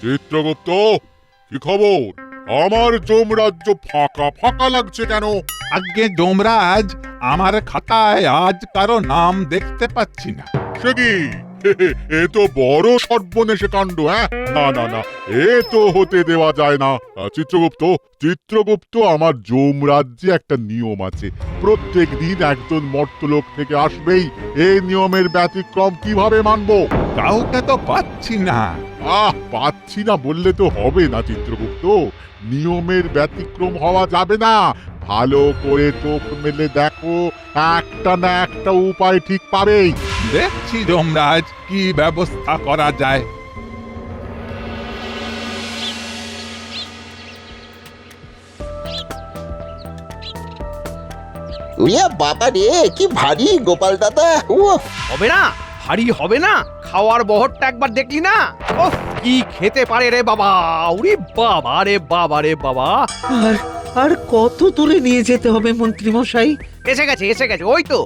চিত্রগুপ্ত, কি খবর? আমার যমরাজ্য ফাঁকা ফাঁকা লাগছে কেন? আজ্ঞে যমরাজ, আমার খাতায় আজ কারো নাম দেখতে পাচ্ছি না। সে কি? এ তো বড় সর্বনেশে কাণ্ড। হ্যাঁ, না না না, এ তো হতে দেওয়া যায় না। চিত্রগুপ্ত, চিত্রগুপ্ত, আমার যমরাজ্যে একটা নিয়ম আছে। প্রত্যেক দিন একজন মর্তলোক থেকে আসবেই। এই নিয়মের ব্যতিক্রম কিভাবে মানবো? কাউকে তো পাচ্ছি না। পাচ্ছি না বললে তো হবে না চিত্রগুপ্ত। নিয়মের ব্যতিক্রম হওয়া যাবে না। ভালো করে চোখ মেলে দেখো, একটা না একটা উপায় ঠিক পাবেই। দেখছি যমরাজ, কি ব্যবস্থা করা যায়। উইয়া বাবা রে, কি ভারী গোপাল দাদা। হবে না, ভারী হবে না। খাওয়ার বহরটা একবার দেখলি না? ওহ, কি খেতে পারে রে বাবা! উরি বাবা রে বাবা রে বাবা! আর আর কত দূরে নিয়ে যেতে হবে মন্ত্রী মশাই? এসে গেছে, এসে গেছে, ওই তো।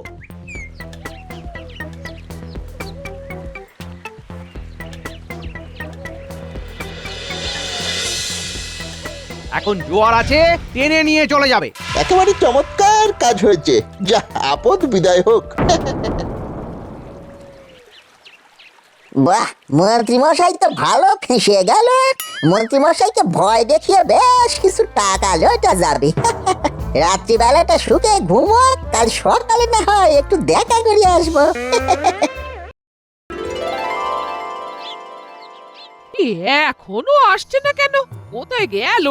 এখন জোয়ার আছে, টেনে নিয়ে চলে যাবে। একেবারে চমৎকার কাজ হয়েছে। যা, আপদ বিদায় হোক। বাহ, মন্ত্রীমশাই তো ভালো ফেঁসে গেল। মন্ত্রীমশাইকে ভয় দেখিয়ে বেশ কিছু টাকা লোটা যাবে। রাত্রিবেলাটা শুকে ঘুমো, কাল সকালে না হয় একটু দেখা করে আসবো। এখনো আসছে না কেন? কোথায় গেল?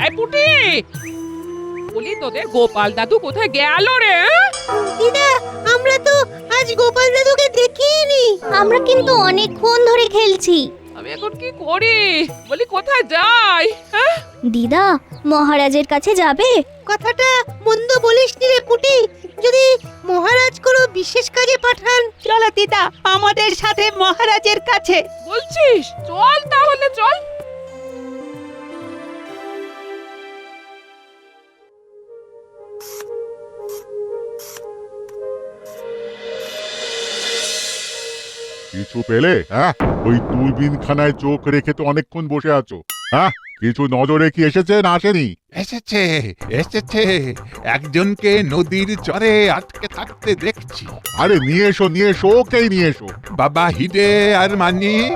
এই পুটি, বলি তোদের গোপাল দাদু কোথায় গেল রে? দিদা, আমরা তো আজ গোপাল দাদুকে দেখিনি। আমরা কিন্তু অনেকক্ষণ ধরে খেলছি। আমি এখন কি করি? বলি কোথায় যাই? হ্যাঁ, দিদা, মহারাজের কাছে যাবে? কথাটা মন্দ বলিসনি রে পুটি। যদি মহারাজ কোনো বিশেষ কাজে পাঠান, চলো দিদা আমাদের সাথে মহারাজের কাছে। বলছিস? চল তাহলে, চল। কিছু পেলে? হ্যাঁ, ওই দূরবীন খানায় চোখ রেখে তো অনেকক্ষণ বসে আছো। হ্যাঁ, কিছু নজরে কি এসেছে না আসেনি? এসেছে, এসেছে। একজনকে নদীর চরে আটকে থাকতে দেখছি। আরে নিয়ে এসো, নিয়ে এসো, ওকেই নিয়ে এসো। বাবা হিডে আর মানিক,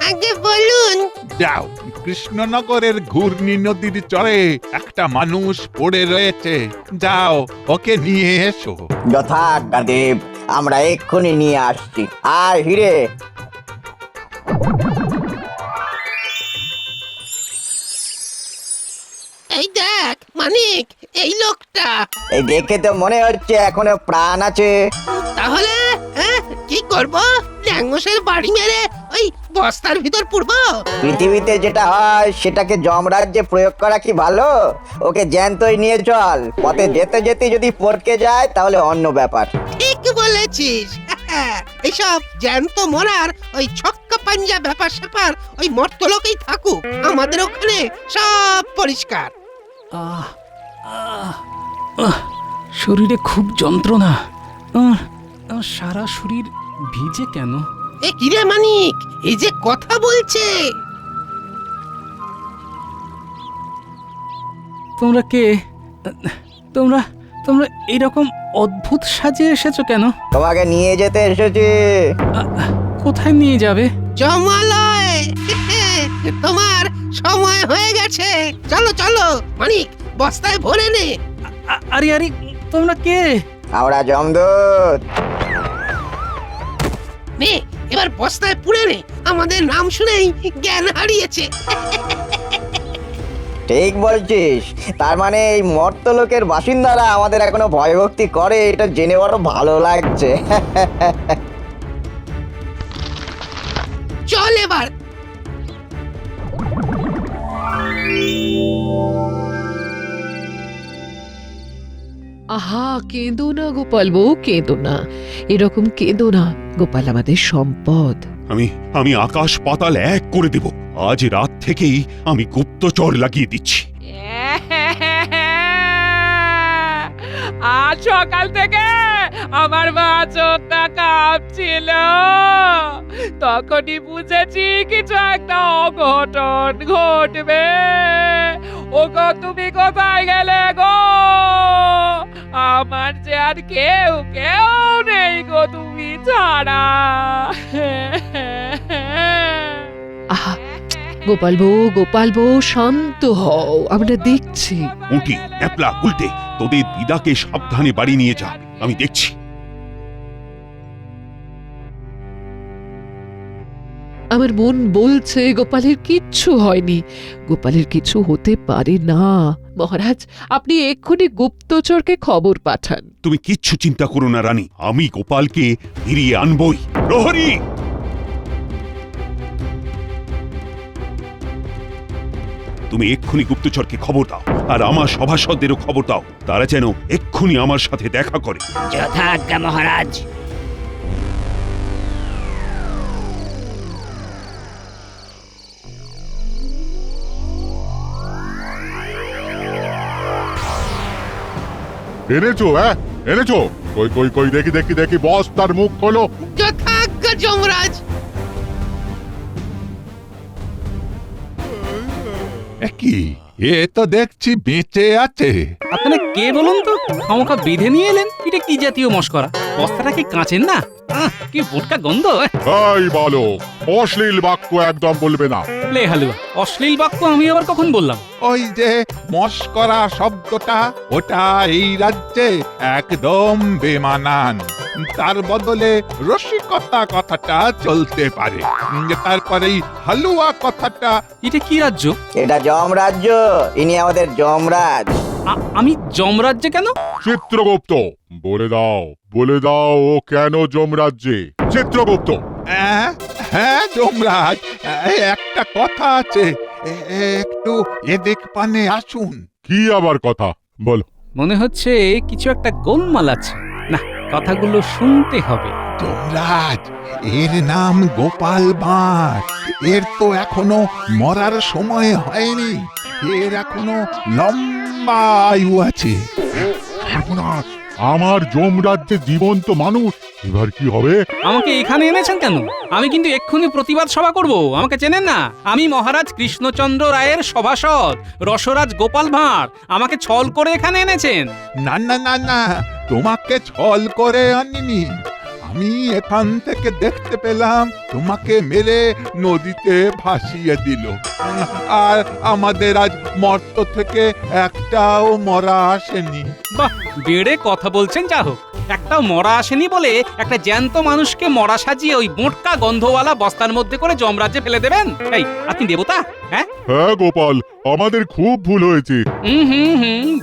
আগে বলুন। যাও, কৃষ্ণনগরের ঘূর্ণি নদীর চরে একটা মানুষ পড়ে রয়েছে। যাও, ওকে নিয়ে এসো। যথাজ্ঞাদেব, আমরা এক্ষুনি নিয়ে আসছি। আর হিরে, এই দেখ মানিক, এই লোকটা। এই দেখে তো মনে হচ্ছে এখনো প্রাণ আছে। তাহলে কি করব? ল্যাংমশের বাড়ি মেরে ওই বস্তার ভিতর পুরবো? পৃথিবীতে যেটা হয় সেটাকে যমরাজ্যে প্রয়োগ করা কি ভালো? ওকে জ্যান্তই নিয়ে চল। পথে যেতে যেতে যদি পড়কে যায় তাহলে অন্য ব্যাপার। ঠিক বলেছিস। এইসব জ্যান্ত মরার ওই ছক্কা পাঞ্জা ব্যাপার স্যাপার ওই মর্তলোকেই থাকুক। আমাদের ওখানে সব পরিষ্কার। শরীরে খুব যন্ত্রণা। সারা শরীর ভিজে কেন? এ কিরে মানিক, এই যে কথা বলছে। তোমরা কে? তোমরা তোমরা এরকম অদ্ভুত সাজে এসেছো কেন? তোমাকে নিয়ে যেতে এসেছি। কোথায় নিয়ে যাবে? জমালয়। তোমার সময় হয়ে গেছে। চলো চলো মানিক, বস্তায় ভরে নে। আরে আরে, তোমরা কে? আমরা যমদূত। নে, এবার বস্তায় পুরে নে। আমাদের নাম শুনেই জ্ঞান হারিয়েছে। ঠিক বলছিস। তার মানে এই মর্তলোকের বাসিন্দারা আমাদের এখনো ভয়ভক্তি করে, এটা জেনে বড় ভালো লাগছে। চল এবার। আহা, কেঁদো না গোপাল বউ, কেঁদো না। এরকম কেঁদো না। গোপাল আমাদের সম্পদ। আমি আকাশ পাতাল এক করে দেব। আজ রাত থেকেই আমি গুপ্তচর লাগিয়ে দিচ্ছি। আজ সকাল থেকে আমার মা চোখটা কাঁপছিল, তখনই বুঝেছি কিছু একটা অঘটন ঘটবে। ওগো তুমি কোথায় গেলে গো? আমার যে আর কেউ নেই গো তুমি ছাড়া। আহা, গোপাল বউ শান্ত হও, আমরা দেখছি। উঠি একলা উল্টে তোদের দিদাকে সাবধানে বাড়ি নিয়ে যা, আমি দেখছি। আমার মন বলছে গোপালের কিচ্ছু হয়নি, গোপালের কিছু হতে পারে না। মহারাজ, আপনি এক্ষুনি গুপ্তচরকে খবর পাঠান। তুমি কিচ্ছু চিন্তা করো না রানী, আমি গোপালকে ফিরিয়ে আনবই। প্রহরী, তুমি এক্ষুনি গুপ্তচরকে খবর দাও, আর আমার সভাসদেরও খবর দাও, তারা যেন এক্ষুনি আমার সাথে দেখা করে। যথাজ্ঞা মহারাজ। এনেছো? এনেছো? কই কই কই, দেখি দেখি দেখি, বস তার মুখ খোলো। যথাজ্ঞা যমরাজ। কি এ তো দেখছি বেঁচে আছে। আপনারা কে বলুন তো? খামোখা বেঁধে নিয়ে এলেন, এটা কি জাতীয় মস্করা? বস্তাটা কি কাঁচেন না? কি বোটকা গন্ধ। এই বলো, অশ্লীল বাক্য একদম বলবে না। লে হালুয়া, অশ্লীল বাক্য আমি আবার কখন বললাম? ওই যে মস্করা শব্দটা, ওটা এই রাজ্যে একদম বেমানান। তার বদলে রসিকতা কথাটা চলতে পারে। তারপরেই হালুয়া কথাটা। এটা কি রাজ্য? এটা যমরাজ্য, ইনি আমাদের যমরাজ। আমি যমরাজ্যে কেন? চিত্রগুপ্ত, বলে দাও ও কেন যমরাজ্যে? চিত্রগুপ্ত। হ্যাঁ যমরাজ, একটা কথা আছে, একটু এদিক পানে আসুন। কি আবার কথা? বলো। মনে হচ্ছে কিছু একটা গোলমাল আছে। না, কথাগুলো শুনতে হবে। যমরাজ, এর নাম গোপাল ভাঁড়। এর তো এখনো মরার সময় হয়নি, এর এখনো লম্বা আয়ু আছে। সর্বনাশ, আমার যমরাজ্যে জীবন্ত মানুষ, এবার কি হবে? আমাকে এখানে এনেছেন কেন? আমি কিন্তু এক্ষুনি প্রতিবাদ সভা করব। আমাকে চেনেন না? আমি মহারাজ কৃষ্ণচন্দ্র রায়ের সভাসদ রসরাজ গোপাল ভাঁড়। আমাকে ছল করে এখানে এনেছেন। না না না না, তোমাকে ছল করে আনিনি। আমি এখান থেকে দেখতে পেলাম তোমাকে মেরে নদীতে ভাসিয়ে দিল, আর আমাদের আজ মর্ত থেকে একটাও মরা আসেনি। বাহ, বেড়ে কথা বলছেন। যা হোক, একটাও মরা আসেনি বলে একটা জ্যান্ত মানুষকে মরা সাজিয়ে ওই মোটকা গন্ধওয়ালা বস্তার মধ্যে করে যমরাজ্যে ফেলে দেবেন? এই, আপনি দেবতা? হ্যাঁ গোপাল, আমাদের খুব ভুল হয়েছে।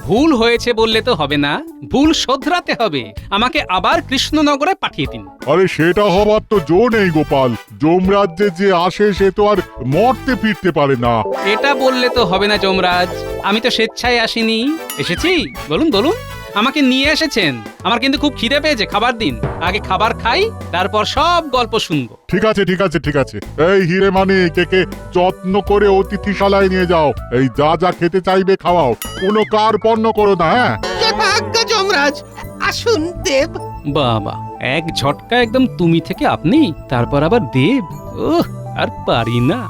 ভুল হয়েছে বললে তো হবে না, ভুল শোধরাতে হবে। আমাকে আবার কৃষ্ণনগরে পাঠিয়ে দিন। আরে সেটা হবার তো জো নেই গোপাল, যমরাজ্যে যে আসে সে তো আর মরতে ফিরতে পারে না। এটা বললে তো হবে না যমরাজ, আমি তো স্বেচ্ছায় আসিনি, এসেছি। বলুন বলুন, আমাকে নিয়ে এসেছেন। আমার কিন্তু খুব খিদে পেয়েছে, খাবার দিন। আগে খাবার খাই, তারপর সব গল্প শুনবো। ঠিক আছে ঠিক আছে ঠিক আছে। এই হিরে মানে কে যত্ন করে অতিথিশালায় নিয়ে যাও, এই যা যা খেতে চাইবে খাওয়াও, কোনো কার্পণ্য করো না। হ্যাঁ, যথাজ্ঞা যমরাজ। আসুন দেব। বাবা, এক ঝটকা একদম তুমি থেকে আপনি, তারপর আবার দেব। ওহ, আর পারি না।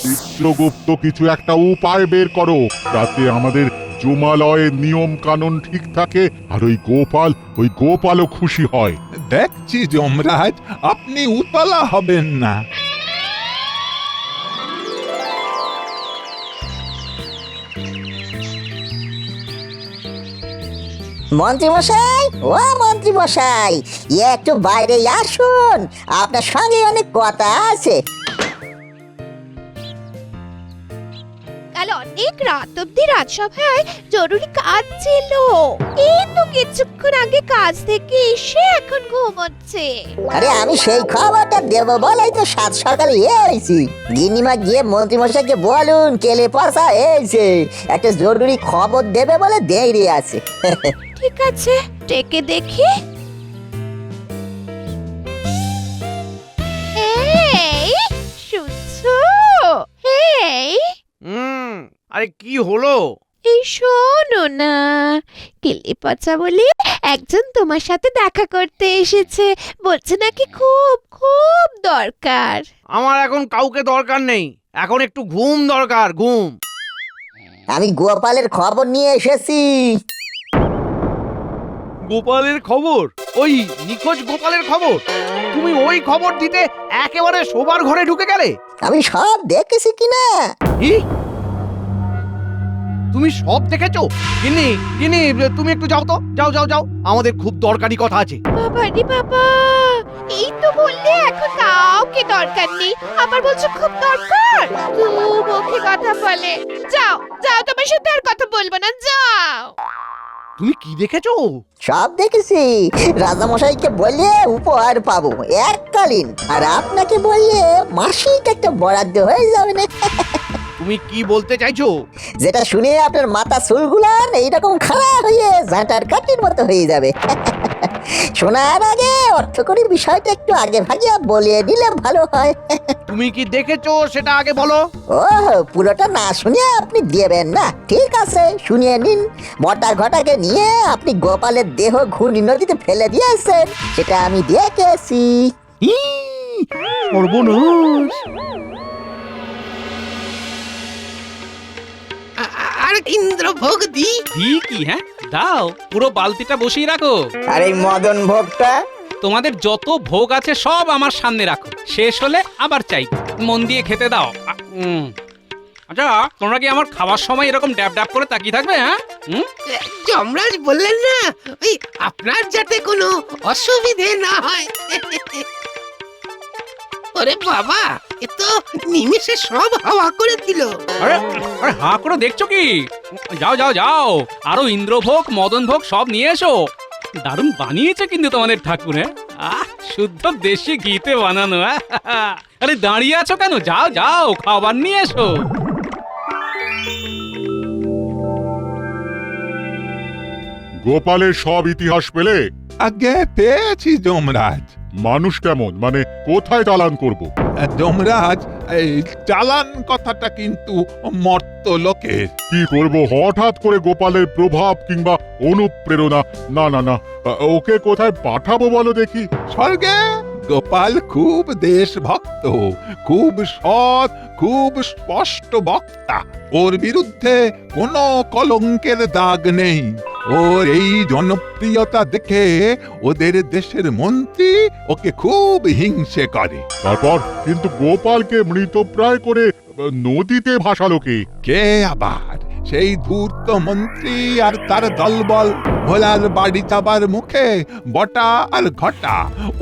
চিত্রগুপ্ত, কিছু একটা উপায় বের করো, যাতে আমাদের জমালয়ের নিয়ম কানুন ঠিক থাকে, আর ওই গোপালও খুশি হয়। দেখছি যমরাজ, আপনি উতলা হবেন না। মন্ত্রী মশাই, ও মন্ত্রী মশাই, একটু বাইরে আসুন, আপনার সঙ্গে অনেক কথা আছে। কাল অনেক রাত অব্দি রাজসভায় জরুরি কাজ ছিল, এই তো কিছুক্ষণ আগে কাজ থেকে এসে এখন ঘুমোচ্ছে। আরে আমি সেই খবরটা দেবো বলেই তো সাত সকালে এসেছি। গিন্নিমা গিয়ে মন্ত্রী মশাইকে বলুন কেলে পয়সা এসে একটা জরুরি খবর দেবে বলে দেরি আছে। ঠিক আছে, ডেকে দেখি। আরে কি হলো? এই শোনো না, কেলে পচা বলে একজন তোমার সাথে দেখা করতে এসেছে, বলছে নাকি খুব খুব দরকার। আমার এখন কাউকে দরকার নেই, এখন একটু ঘুম দরকার, ঘুম। আমি গোপালের খবর নিয়ে এসেছি। গোপালের খবর? ওই নিখোঁজ গোপালের খবর? তুমি ওই খবর দিতে একেবারে শোবার ঘরে ঢুকে গেলে? আমি সব দেখেছি কিনা। কি? তুমি সব দেখেছো? গিন্নি, গিন্নি, তুমি একটু যাও তো, যাও যাও যাও, আমাদের খুব দরকারি কথা আছে। বাবা রে বাবা, এই তো বললে এখন কাউকে দরকার নেই, আবার বলছো খুব দরকার। মুখে কথা বলে। যাও যাও, তোমার সাথে আর কথা বলবো না, যাও। তুমি কি দেখেছো? সব দেখেছি। রাজামশাইকে বললে উপহার পাবো এককালীন, আর আপনাকে বললে মাসিক একটা বরাদ্দ হয়ে যাবে না। তুমি কি বলতে চাইছো? যেটা শুনে আপনার মাথা চুলগুলান এইরকম খাড়া হয়ে ঝাঁটার কাঠির মতো হয়ে যাবে। শোনার আগে অর্থকরীর বিষয়টা একটু আগে ভাগে বলিয়ে দিলে ভালো হয়। তুমি কি দেখেছো সেটা আগে বলো। ও, পুরোটা না শুনে আপনি দেবেন না? ঠিক আছে, শুনিয়ে নিন। বটা ঘটাকে নিয়ে আপনি গোপালের দেহ ঘূর্ণি নদীতে ফেলে দিয়েছেন, সেটা আমি দেখেছি। সর্বনাশ! আর ইন্দ্রভোগ দি। কি হ্যাঁ, দাও, পুরো বালতিটা বসিয়ে রাখো। আর এই মদন ভোগটা? তোমাদের যত ভোগ আছে সব আমার সামনে রাখো, শেষ হলে আবার চাই। মন দিয়ে খেতে দাও। আচ্ছা, তোমরা কি আমার খাবার সময় এরকম ড্যাব ড্যাব করে তাকিয়ে থাকবে? হ্যাঁ, যমরাজ বললেন না, ওই আপনার যাতে কোনো অসুবিধে না হয়। ওরে বাবা, এ তো নিমিষে সব হাওয়া করে দিল। আরে আরে, হাঁ করে দেখছো কি? যাও যাও যাও, আরো ইন্দ্রভোগ মদন ভোগ সব নিয়ে এসো। দারুণ বানিয়েছে কিন্তু তোমাদের ঠাকুর। হ্যাঁ, শুদ্ধ দেশি ঘিতে বানানো। আরে দাঁড়িয়ে আছো কেন? যাও যাও, খাবার নিয়ে এসো। গোপালের সব ইতিহাস পেলে? আগে পেয়েছি যমরাজ। মানুষ কেমন, মানে কোথায় চালান করব? যমরাজ, এই চালান কথাটা কিন্তু মর্ত লোকের। কি করব হঠাৎ করে গোপালের প্রভাব কিংবা অনুপ্রেরণা? না না না, ওকে কোথায় পাঠাবো বলো দেখি। স্বর্গে গোপাল খুব দেশভক্ত, খুব সৎ, খুব স্পষ্ট বক্তা। ওর বিরুদ্ধে কোনো কলঙ্কের দাগ নেই। ওর এই জনপ্রিয়তা দেখে ওদের দেশের মন্ত্রী ওকে খুব হিংসে করে। তারপর কিন্তু গোপালকে মৃতপ্রায় করে নদীতে ভাসালো কে? কে আবার? সেই ধূর্ত মন্ত্রী আর তার দলবল। ভোলার বাড়ি যাবার মুখে বটা আর ঘটা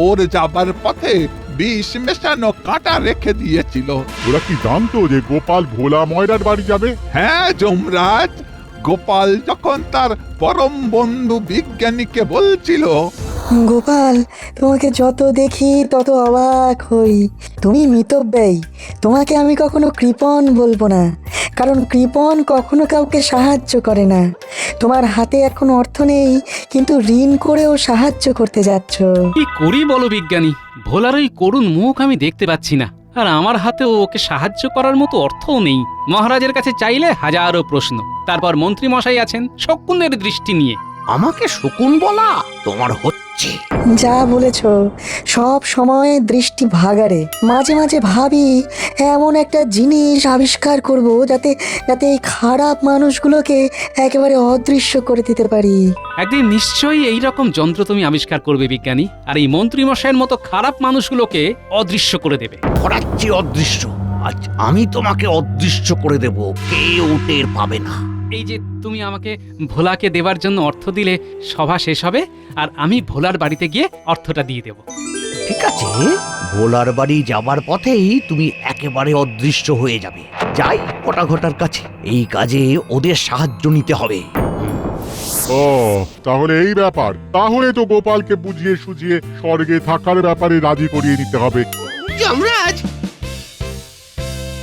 ওর যাবার পথে বিষ মেশানো কাঁটা রেখে দিয়েছিল। ওরা কি জানতো যে গোপাল ভোলা ময়রার বাড়ি যাবে? হ্যাঁ যমরাজ, গোপাল যখন তার পরম বন্ধু বিজ্ঞানীকে বলছিল, গোপাল, তোমাকে যত দেখি তত অবাক হই। তুমি মিতব্যয়ী, তোমাকে আমি কখনো কৃপণ বলবো না, কারণ কৃপণ কখনো কাউকে সাহায্য করে না। তোমার হাতে এখন অর্থ নেই, কিন্তু ঋণ করেও সাহায্য করতে যাচ্ছ। কি করি বলো বিজ্ঞানী? ভোলার ওই করুণ মুখ আমি দেখতে পাচ্ছি না, আর আমার হাতেও ওকে সাহায্য করার মতো অর্থও নেই। মহারাজের কাছে চাইলে হাজারো প্রশ্ন, তারপর মন্ত্রী মশাই আছেন শকুনের দৃষ্টি নিয়ে। আমাকে শকুন বলা তোমার হচ্ছে? যা বলেছ সব সময় দৃষ্টি ভাগারে। মাঝে মাঝে ভাবি এমন একটা জিনিস আবিষ্কার করব যাতে যাতে এই খারাপ মানুষগুলোকে একেবারে অদৃশ্য করে দিতে পারি। একদিন নিশ্চয়ই এইরকম যন্ত্র তুমি আবিষ্কার করবে বিজ্ঞানী, আর এই মন্ত্রী মশাইয়ের মতো খারাপ মানুষগুলোকে অদৃশ্য করে দেবে। করাচ্ছি অদৃশ্য, আজ আমি তোমাকে অদৃশ্য করে দেব, কেউ টের পাবে না। এই যে তুমি আমাকে ভোলাকে দেবার জন্য অর্থ দিলে, সভা শেষ হবে আর আমি ভোলার বাড়িতে গিয়ে অর্থটা দিয়ে দেব। ঠিক আছে, ভোলার বাড়ি যাবার পথেই তুমি একেবারে অদৃশ্য হয়ে যাবে। যাই কটা ঘটার কাছে, এই কাজে ওদের সাহায্য নিতে হবে। ও, তাহলে এই ব্যাপার। তাহলে তো গোপালকে বুঝিয়ে সুঝিয়ে স্বর্গে থাকার ব্যাপারে রাজি করিয়ে নিতে হবে। যমরাজ,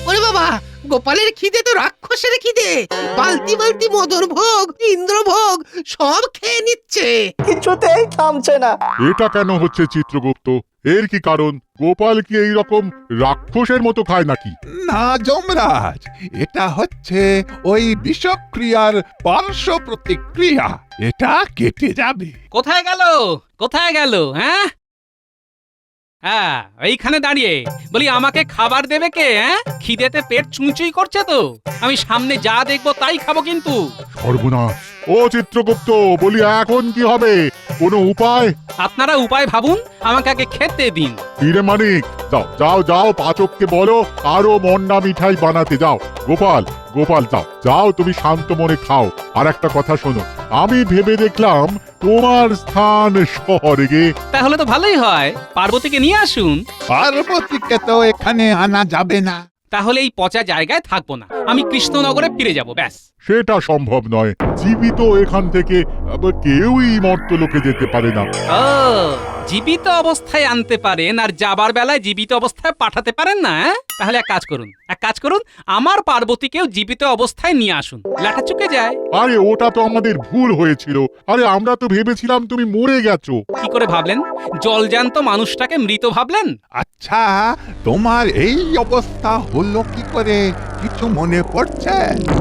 ওরে বাবা, গোপালের খিদে তো রাক্ষসের খিদে, বালতি বালতি মদর ভোগ ইন্দ্রভোগ সব খেয়ে নিচ্ছে। কিছুতেই থামছে না। এটা কেন হচ্ছে চিত্রগুপ্ত? এর কি কারণ? গোপাল কি এই রকম রাক্ষসের মতো খায় নাকি? না যমরাজ, এটা হচ্ছে ওই বিষক্রিয়ার পার্শ্ব প্রতিক্রিয়া। এটা কেটে যাবে। কোথায় গেল? কোথায় গেল? হ্যাঁ হ্যাঁ, এইখানে দাঁড়িয়ে বলি আমাকে খাবার দেবে কে? হ্যাঁ, খিদেতে পেট চুঁচুই করছে তো, আমি সামনে যা দেখবো তাই খাবো কিন্তু। সর্বনাশ! ও চিত্রগুপ্ত, বলি এখন কি হবে? কোনো উপায়? আপনারা উপায় ভাবুন, আমাকে আগে খেতে দিন। হিরে মানিক, যাও যাও যাও, পাচককে বলো আরো মন্ডা মিঠাই বানাতে। যাও গোপাল, গোপাল যাও যাও, তুমি শান্ত মনে খাও। আর একটা কথা শোনো, আমি ভেবে দেখলাম তোমার স্থান স্বর্গে। তাহলে তো ভালোই হয়, পার্বতীকে নিয়ে আসুন। পার্বতীকে তো এখানে আনা যাবে না। তাহলে এই পচা জায়গায় থাকবো না, আমি কৃষ্ণনগরে ফিরে যাব, ব্যাস। সেটা সম্ভব নয়, জীবিত এখান থেকে কেউই মর্তলোকে যেতে পারে না। ও, জীবিত অবস্থায় আনতে পারেন আর যাবার বেলায় জীবিত অবস্থায় পাঠাতে পারেন না? তাহলে এক কাজ করুন, আমার পার্বতীকেও জীবিত অবস্থায় নিয়ে আসুন, লেখা চুকে যায়। আরে ওটা তো আমাদের ভুল হয়েছিল। আরে আমরা তো ভেবেছিলাম তুমি মরে গেছো। কি করে ভাবলেন? জলজ্যান্ত মানুষটাকে মৃত ভাবলেন? আচ্ছা, তোমার এই অবস্থা হলো কি করে? কিছু মনে পড়ছে?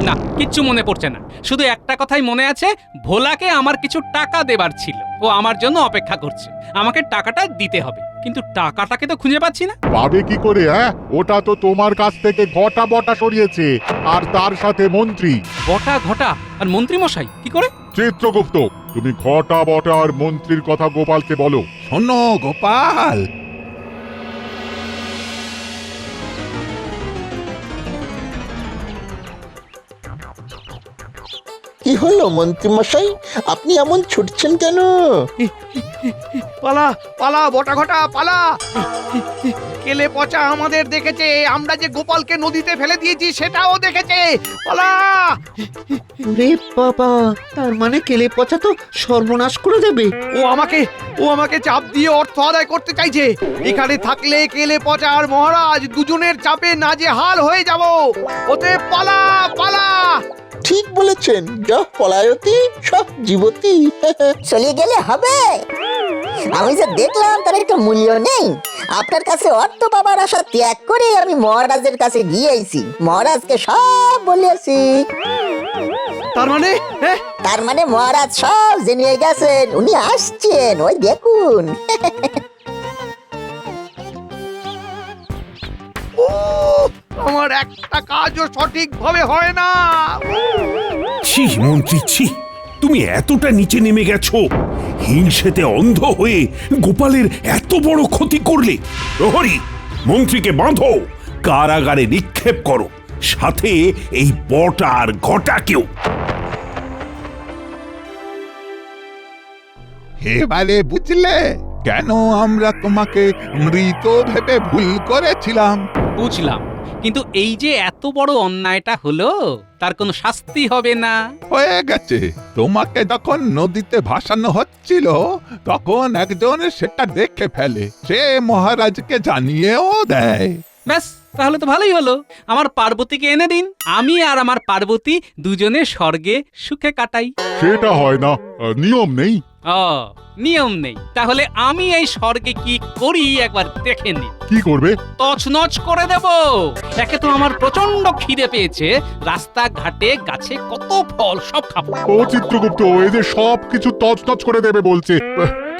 না, কিচ্ছু মনে পড়ছে না। শুধু একটা কথাই মনে আছে, ভোলাকে আমার কিছু টাকা দেবার ছিল, ও আমার জন্য অপেক্ষা করছে, আমাকে টাকাটা দিতে হবে। কিন্তু টাকাটাকে তো খুঁজে পাচ্ছি না। পাবে কি করে? হ্যাঁ, ওটা তো তোমার কাছ থেকে ঘটা বটা সরিয়েছে, আর তার সাথে মন্ত্রী। ঘটা আর মন্ত্রী মশাই কি করে? চিত্রগুপ্ত, তুমি ঘটা বটা আর মন্ত্রীর কথা গোপালকে বলো। শোনো গোপাল, কি হলো মন্ত্রী মশাই, আপনি এমন ছুটছেন কেন? পালা পালা বটা ঘটা পালা। কেলে পচা আমাদের দেখেছে, আমরা যে গোপালকে নদীতে ফেলে দিয়েছি সেটাও দেখেছে। পালা! রে বাবা, তার মানে কেলে পচা তো সর্বনাশ করে দেবে। ও আমাকে চাপ দিয়ে অর্থ আদায় করতে চাইছে। এখানে থাকলে কেলে পচা আর মহারাজ দুজনের চাপে নাজেহাল হয়ে যাব। ওতে পালা পালা। ঠিক বলেছেন, যা পলায়তি সব জীবতী। চলে গেলে হবে? আমি যে দেখলাম তার একটা মূল্য নেই। আপনার কাছে অর্থ পাবার আশা ত্যাগ করে আমি মহারাজের কাছে গিয়েছি, মহারাজকে সব বলেছি। তার মানে মহারাজ সব জেনে গেছেন, উনি আসছেন, ওই দেখুন। আমার একটা কাজও সঠিকভাবে হয় না। ছি মন্ত্রী, ছি, তুমি এতটা নিচে নেমে গেছো, হিংসেতে অন্ধ হয়ে গোপালের এত বড় ক্ষতি করলে। প্রহরী, মন্ত্রীকে বাঁধো, কারাগারে নিক্ষেপ করো, সাথে এই বটা আর ঘটাকেও। এবারে বুঝলে কেন আমরা তোমাকে মৃত ভেবে ভুল করেছিলাম? বুঝলাম, কিন্তু এই যে এত বড় অন্যায়টা হলো, তার কোনো শাস্তি হবে না? হয়ে গেছে। তোমাকে যখন নদীতে ভাসানো হচ্ছিল তখন একজন সেটা দেখে ফেলে, সে মহারাজকে জানিয়েও দেয়। ব্যাস, তাহলে তো ভালোই হলো। আমার পার্বতীকে এনে দিন, আমি আর আমার পার্বতী দুজনে স্বর্গে সুখে কাটাই। সেটা হয় না, নিয়ম নেই। ও, নিয়ম নেই? তাহলে আমি এই স্বর্গে কি করি একবার দেখে নিন। কি করবে? তছনছ করে দেব। একে তো আমার প্রচন্ড খিদে পেয়েছে, রাস্তা ঘাটে গাছে কত ফল সব খাবো। ও চিত্রগুপ্ত, এই যে সব কিছু তছনছ করে দেবে বলছে,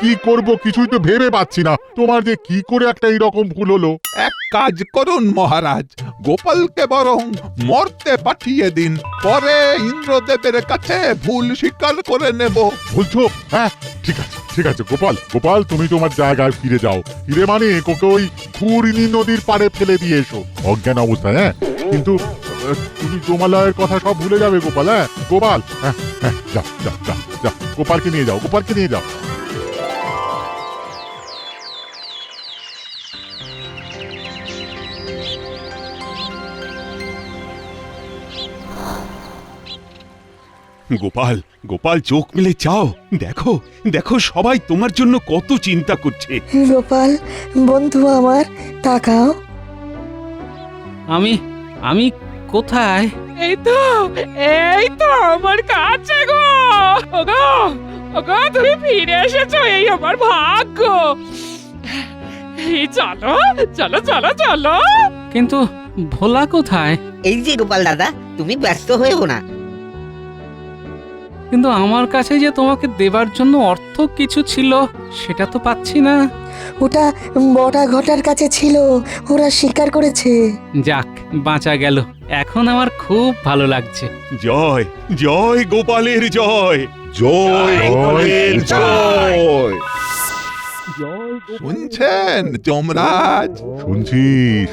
কি করব কিছুই তো ভেবে পাচ্ছি না। তোমার যে কি করে একটা এইরকম ভুল হলো? এক কাজ করুন মহারাজ, গোপালকে বরং মরতে পাঠিয়ে দিন, পরে ইন্দ্রদেবের কাছে ভুল স্বীকার করে নেব। বলছো? হ্যাঁ, ঠিক আছে ঠিক আছে গোপাল, গোপাল তুমি তোমার জায়গায় ফিরে যাও। ফিরে মানে ওকে ওই ঘূর্ণি নদীর পাড়ে ফেলে দিয়ে এসো অজ্ঞান অবস্থায়। হ্যাঁ, কিন্তু তুমি জমালয়ের কথা সব ভুলে যাবে গোপাল। হ্যাঁ গোপাল, হ্যাঁ হ্যাঁ, যাও যাও যাও যাও, গোপালকে নিয়ে যাও, গোপালকে নিয়ে যাও। গোপাল, গোপাল চোখ মেলে চাও, দেখো দেখো সবাই তোমার জন্য কত চিন্তা করছে। গোপাল বন্ধু আমার, তাকাও। আমি কোথায়? এই তো আমার কাছে গো। ওগো ওগো, তুমি ফিরে এসেছো, এই আমার ভাগ্য। এই চলো চলো চলো চলো। কিন্তু ভোলা কোথায়? এই যে গোপাল দাদা, তুমি ব্যস্ত হয়েও না। কিন্তু আমার কাছে যে তোমাকে দেবার জন্য অর্থ কিছু ছিল, সেটা তো পাচ্ছি না। ওটা বটা ঘটার কাছে ছিল, ওরা স্বীকার করেছে। যাক, বাঁচা গেল। এখন আমার খুব ভালো লাগছে। জয় জয় গোপালের জয়। জয় গোপালের জয়। শুনছেন যমরাজ?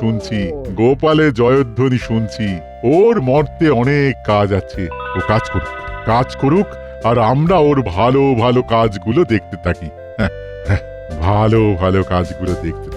শুনছি গোপালের জয়ধ্বনি শুনছি। ওর মর্তে অনেক কাজ আছে, ও কাজ করুক আর আমরা ওর ভালো ভালো কাজগুলো দেখতে থাকি। ভালো ভালো কাজগুলো দেখতে